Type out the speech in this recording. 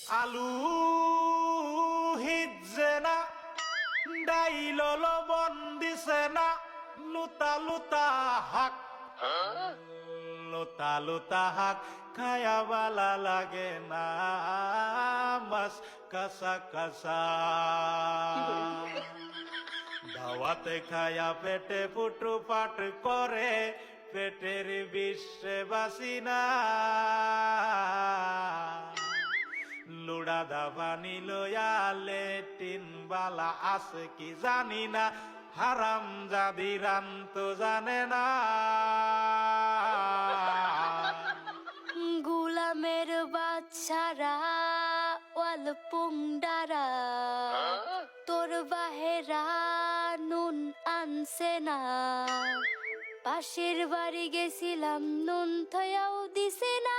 আলু হিজে না ডাইল লবণ দিছে না লুতা লুতা হাক লুতা লুতা হাক খায়া বালা লাগে না মাছ কাঁচা কাঁচা দাওয়াতে খায়া পেটে ফুটু পাট করে পেটের বিশ্বে বাসি না লুড়া দাবা নিলয়া লেটিন বালা আছে কি জানি না হারাম জাদি রান তো জানে না গুলামের বাচ্চারা ওয়াল পুংডারা তোর বাহেরা নুন আনছে না পাশের বাড়ি গেছিলাম নুন থয়াও দিছে না